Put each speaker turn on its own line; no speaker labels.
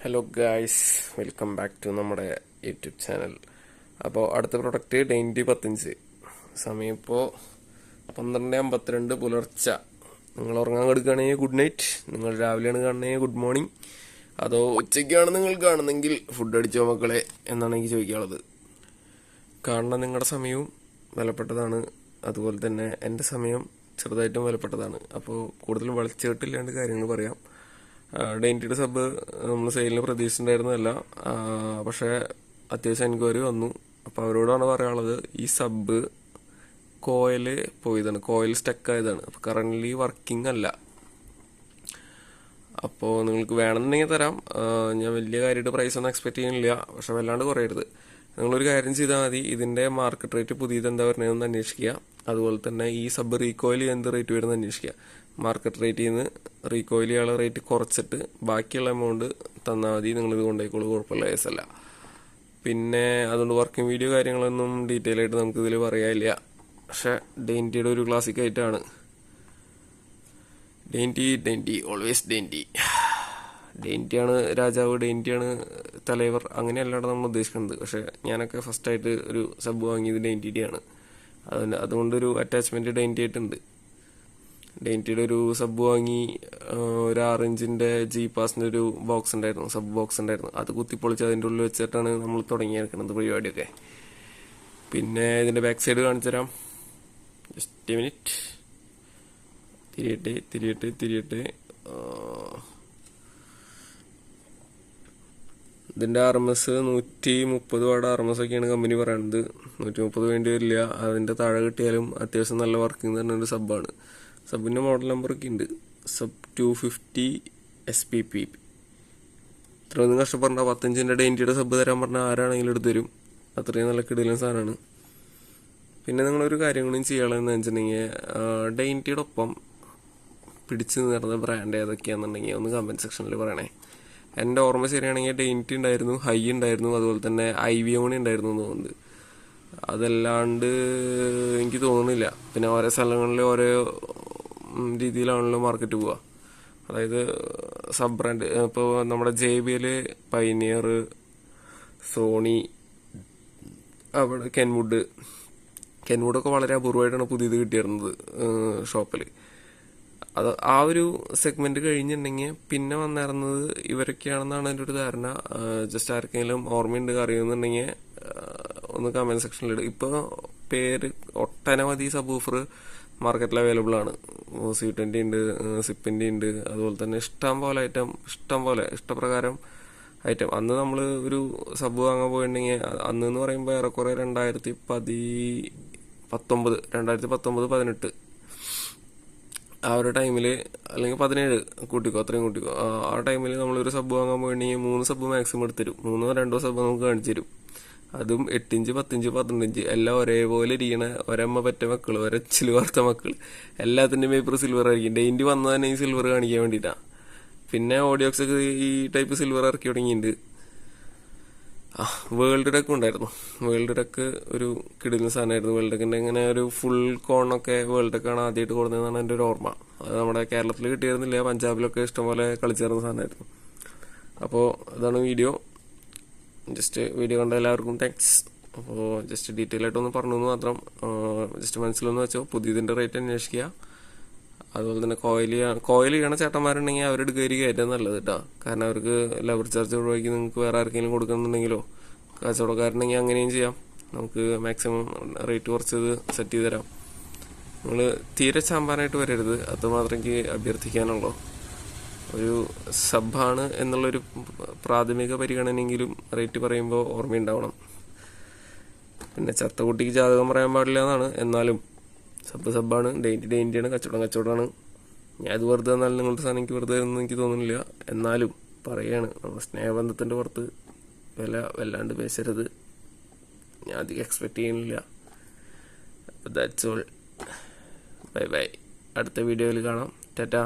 Hello guys, welcome back to നമ്മുടെ YouTube channel. അപ്പോൾ അടുത്ത പ്രൊഡക്റ്റ് ഡെയിൻറ്റി 15. സമയം ഇപ്പോൾ 12:52 പുലർച്ചെ. നിങ്ങൾ ഉറങ്ങാൻ കിടക്കുകയാണെങ്കിൽ ഗുഡ് നൈറ്റ്, നിങ്ങൾ രാവിലെയാണ് കാണുന്നതെങ്കിൽ ഗുഡ് മോർണിംഗ്, അതോ ഉച്ചയ്ക്കാണ് നിങ്ങൾ കാണുന്നെങ്കിൽ ഫുഡ് അടിച്ചോ മക്കളെ എന്നാണ് എനിക്ക് ചോദിക്കാനുള്ളത്. കാണുന്ന നിങ്ങളുടെ സമയവും വിലപ്പെട്ടതാണ്, അതുപോലെ തന്നെ എൻ്റെ സമയം ചെറുതായിട്ടും വിലപ്പെട്ടതാണ്. അപ്പോൾ കൂടുതൽ വളച്ചുകെട്ടില്ലാണ്ട് കാര്യങ്ങൾ പറയാം. ഡെയിൻറ്റിയുടെ സബ് നമ്മൾ സെയിലിന് പ്രതീക്ഷിച്ചിട്ടുണ്ടായിരുന്നതല്ല, പക്ഷേ അത്യാവശ്യം എൻക്വയറി വന്നു. അപ്പോൾ അവരോടാണ് പറയാനുള്ളത്, ഈ സബ് കോയിൽ പോയതാണ്, കോയിൽ സ്റ്റക്ക് ആയതാണ്. അപ്പോൾ കറൻ്റ്ലി വർക്കിംഗ് അല്ല. അപ്പോൾ നിങ്ങൾക്ക് വേണമെന്നുണ്ടെങ്കിൽ തരാം. ഞാൻ വലിയ കാര്യമായിട്ട് പ്രൈസ് ഒന്നും എക്സ്പെക്ട് ചെയ്യുന്നില്ല, പക്ഷെ വല്ലാണ്ട് കുറയരുത്. നിങ്ങളൊരു കാര്യം ചെയ്താൽ മതി, ഇതിൻ്റെ മാർക്കറ്റ് റേറ്റ് പുതിയത് എന്താ വരുന്നതെന്ന് അന്വേഷിക്കുക. അതുപോലെ തന്നെ ഈ സബ് റീകോയിൽ എന്ത് റേറ്റ് വരുന്നത് അന്വേഷിക്കുക. മാർക്കറ്റ് റേറ്റിൽ നിന്ന് റീകോയിൽ ചെയ്യാനുള്ള റേറ്റ് കുറച്ചിട്ട് ബാക്കിയുള്ള എമൗണ്ട് തന്നാൽ മതി. നിങ്ങളിത് കൊണ്ടുപോയിക്കോളൂ, കുഴപ്പമില്ല, കേസല്ല. പിന്നെ അതുകൊണ്ട് വർക്കിംഗ് വീഡിയോ കാര്യങ്ങളൊന്നും ഡീറ്റെയിൽ ആയിട്ട് നമുക്കിതിൽ പറയാനില്ല. പക്ഷെ ഡെയിൻറ്റിയുടെ ഒരു ക്ലാസിക് ആയിട്ടാണ് ഡെയിൻറ്റി ഓൾവേസ് ഡെയിൻറ്റിയാണ് രാജാവ്, ഡെയിൻറ്റിയാണ് തലൈവർ, അങ്ങനെയല്ലാണ്ട് നമ്മൾ ഉദ്ദേശിക്കുന്നത്. പക്ഷെ ഞാനൊക്കെ ഫസ്റ്റായിട്ട് ഒരു സബ് വാങ്ങിയത് ഡെയിൻറ്റിയുടെയാണ്. അതുകൊണ്ടൊരു അറ്റാച്ച്മെൻറ്റ് ഡെയിൻറ്റി ആയിട്ടുണ്ട്. ഡെയിൻറ്റിയുടെ ഒരു സബ് വാങ്ങി, ഒരു 6 ഇഞ്ചിൻ്റെ ജി പാസിൻ്റെ ഒരു ബോക്സ് ഉണ്ടായിരുന്നു, സബ് ബോക്സ് ഉണ്ടായിരുന്നു. അത് കുത്തിപ്പൊളിച്ച് അതിൻ്റെ ഉള്ളിൽ വെച്ചിട്ടാണ് നമ്മൾ തുടങ്ങിയിരിക്കുന്നത് പരിപാടിയൊക്കെ. പിന്നെ ഇതിൻ്റെ ബാക്ക് സൈഡ് കാണിച്ചു തരാം. ജസ്റ്റ് മിനിറ്റ്, തിരിയട്ടെ. ഇതിൻ്റെ RMS 130 വാട്ട് RMS ഒക്കെയാണ് കമ്പനി പറയുന്നത്. 130 വേണ്ടി വരില്ല, അതിൻ്റെ താഴെ കിട്ടിയാലും അത്യാവശ്യം നല്ല വർക്കിംഗ് തന്നെ ഒരു സബ്ബാണ്. സബിൻ്റെ മോഡൽ നമ്പറൊക്കെ ഉണ്ട്, സബ് 250 SPP. ഇത്രയൊന്നും കഷ്ടപ്പെടേണ്ട, 15 ഇഞ്ചിൻ്റെ ഡെയിൻറ്റിയുടെ സബ് തരാൻ പറഞ്ഞാൽ ആരാണെങ്കിലും എടുത്ത് തരും. അത്രയും നല്ല കിടിലൻ സാധനമാണ്. പിന്നെ നിങ്ങളൊരു കാര്യം കൂടി ചെയ്യാനുള്ളതെന്ന് വെച്ചിട്ടുണ്ടെങ്കിൽ, ഡെയിൻറ്റിയുടെ ഒപ്പം പിടിച്ച് നിർന്ന ബ്രാൻഡ് ഏതൊക്കെയാണെന്നുണ്ടെങ്കിൽ ഒന്ന് കമൻറ്റ് സെക്ഷനിൽ പറയണേ. എൻ്റെ ഓർമ്മ ശരിയാണെങ്കിൽ ഡെയിൻറ്റി ഉണ്ടായിരുന്നു, ഹൈ ഉണ്ടായിരുന്നു, അതുപോലെ തന്നെ IVOണി ഉണ്ടായിരുന്നു എന്ന് തോന്നുന്നുണ്ട്. അതല്ലാണ്ട് എനിക്ക് തോന്നുന്നില്ല. പിന്നെ ഓരോ സ്ഥലങ്ങളിൽ ഓരോ രീതിയിലാണല്ലോ മാർക്കറ്റ് പോവുക. അതായത് സബ് ബ്രാൻഡ് ഇപ്പോൾ നമ്മുടെ JBL, പൈനിയർ, സോണി, അവിടെ കെൻവുഡൊക്കെ വളരെ അപൂർവമായിട്ടാണ് പുതിയത് കിട്ടിയിരുന്നത് ഷോപ്പിൽ. അത് ആ ഒരു സെഗ്മെന്റ് കഴിഞ്ഞിട്ടുണ്ടെങ്കിൽ പിന്നെ വന്നിരുന്നത് ഇവരൊക്കെയാണെന്നാണ് എൻ്റെ ഒരു ധാരണ. ജസ്റ്റ് ആർക്കെങ്കിലും ഓർമ്മയുണ്ട് അറിയുന്നുണ്ടെങ്കിൽ ഒന്ന് കമന്റ് സെക്ഷനിൽ ഇടും. ഇപ്പോൾ പേര് ഒട്ടനവധി സബ് ഊഫർ മാർക്കറ്റിൽ അവൈലബിൾ ആണ്. C20 ഉണ്ട്, സിപ്പിൻ്റെ ഉണ്ട്, അതുപോലെ തന്നെ ഇഷ്ടപ്രകാരം ഐറ്റം. അന്ന് നമ്മൾ ഒരു സബ് വാങ്ങാൻ പോയിട്ടുണ്ടെങ്കിൽ, അന്ന് എന്ന് പറയുമ്പോൾ ഏറെക്കുറെ 2019-18 ആ ഒരു ടൈമിൽ, അല്ലെങ്കിൽ 17 അത്രയും കൂട്ടിക്കോ, ആ ടൈമിൽ നമ്മളൊരു സബ് വാങ്ങാൻ പോയിട്ടുണ്ടെങ്കിൽ 3 സബ് മാക്സിമം എടുത്തരും. 3-2 സബ് നമുക്ക് കാണിച്ചു തരും. അതും 8 ഇഞ്ച്, 10 ഇഞ്ച്, 12 ഇഞ്ച് എല്ലാം ഒരേപോലെ ഇരിക്കണ, ഒരമ്മ പറ്റ മക്കൾ, ഒരച്ചില് വാർത്ത മക്കൾ, എല്ലാത്തിൻ്റെയും പേപ്പർ സിൽവർ ആയിരിക്കും. ഡെയിൻറ്റി വന്നത് തന്നെ ഈ സിൽവർ കാണിക്കാൻ വേണ്ടിയിട്ടാണ്. പിന്നെ ഓഡിയോക്സ് ഒക്കെ ഈ ടൈപ്പ് സിൽവർ ഇറക്കി തുടങ്ങിയിട്ടുണ്ട്. വേൾഡ് ഡെക്ക് ഉണ്ടായിരുന്നു. വേൾഡ് ഡെക്ക് ഒരു കിടിലൻ സാധനമായിരുന്നു. വേൾഡ് ഡെക്കിൻ്റെ ഇങ്ങനെ ഒരു ഫുൾ കോണൊക്കെ വേൾഡ് ഡെക്കാണ് ആദ്യമായിട്ട് കൊടുത്തതെന്നാണ് എൻ്റെ ഒരു ഓർമ്മ. അത് നമ്മുടെ കേരളത്തിൽ കിട്ടിയിരുന്നില്ല, പഞ്ചാബിലൊക്കെ ഇഷ്ടംപോലെ കളിച്ചേർന്ന സാധനമായിരുന്നു. അപ്പോൾ അതാണ് വീഡിയോ. ജസ്റ്റ് വീഡിയോ കണ്ട എല്ലാവർക്കും താങ്ക്സ്. അപ്പോൾ ജസ്റ്റ് ഡീറ്റെയിൽ ആയിട്ടൊന്ന് പറഞ്ഞു എന്ന് മാത്രം. ജസ്റ്റ് മനസ്സിലൊന്ന് വെച്ചോ. പുതിയതിൻ്റെ റേറ്റ് അന്വേഷിക്കുക. അതുപോലെ തന്നെ കോയിൽ ചെയ്യണ ചേട്ടന്മാരുണ്ടെങ്കിൽ അവരുടെ കയറിക്കുക ഏറ്റവും നല്ലത് കേട്ടോ. കാരണം അവർക്ക് ലെവർ ചാർജ് ഒഴിവാക്കി നിങ്ങൾക്ക് വേറെ ആർക്കെങ്കിലും കൊടുക്കുന്നുണ്ടെങ്കിലോ, കച്ചവടക്കാരുണ്ടെങ്കിൽ അങ്ങനെയും ചെയ്യാം. നമുക്ക് മാക്സിമം റേറ്റ് കുറച്ചത് സെറ്റ് ചെയ്ത് തരാം. നിങ്ങൾ തീരെ ചാമ്പാനായിട്ട് വരരുത്, അതുമാത്രം എനിക്ക് അഭ്യർത്ഥിക്കാനുള്ളൂ. ഒരു സബ്ബാണ് എന്നുള്ളൊരു പ്രാഥമിക പരിഗണനയെങ്കിലും റേറ്റ് പറയുമ്പോൾ ഓർമ്മയുണ്ടാവണം. പിന്നെ ചത്ത കുട്ടിക്ക് ജാതകം പറയാൻ പാടില്ല എന്നാണ്. എന്നാലും സബ്ബാണ്, ഡെയിൻറ്റിയാണ്, കച്ചവടമാണ്. ഞാൻ ഇത് വെറുതെ തന്നാലും നിങ്ങളുടെ സാധനം എനിക്ക് വെറുതെ തരുമെന്ന് എനിക്ക് തോന്നുന്നില്ല. എന്നാലും പറയാണ്, നമ്മുടെ സ്നേഹബന്ധത്തിൻ്റെ പുറത്ത് വില വല്ലാണ്ട് പേശരുത്. ഞാൻ അധികം എക്സ്പെക്ട് ചെയ്യുന്നില്ല. That's all. ബൈ. അടുത്ത വീഡിയോയിൽ കാണാം. ടാറ്റാ.